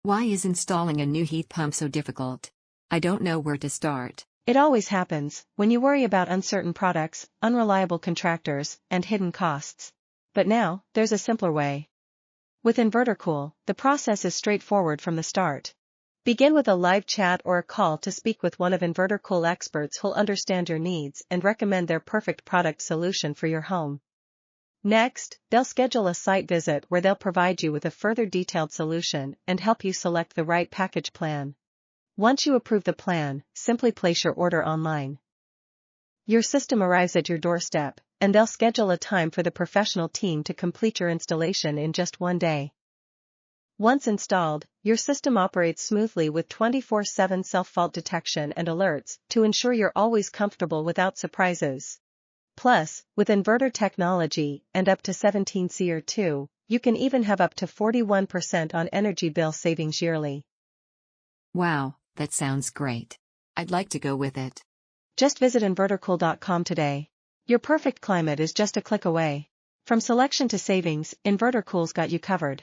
Why is installing a new heat pump so difficult? I don't know where to start. It always happens when you worry about uncertain products, unreliable contractors, and hidden costs. But now, there's a simpler way. With InverterCool, the process is straightforward from the start. Begin with a live chat or a call to speak with one of InverterCool experts who'll understand your needs and recommend their perfect product solution for your home. Next, they'll schedule a site visit where they'll provide you with a further detailed solution and help you select the right package plan. Once you approve the plan, simply place your order online. Your system arrives at your doorstep, and they'll schedule a time for the professional team to complete your installation in just one day. Once installed, your system operates smoothly with 24/7 self-fault detection and alerts to ensure you're always comfortable without surprises. Plus, with inverter technology and up to 17 CO2, you can even have up to 41% on energy bill savings yearly. Wow, that sounds great. I'd like to go with it. Just visit InverterCool.com today. Your perfect climate is just a click away. From selection to savings, InverterCool's got you covered.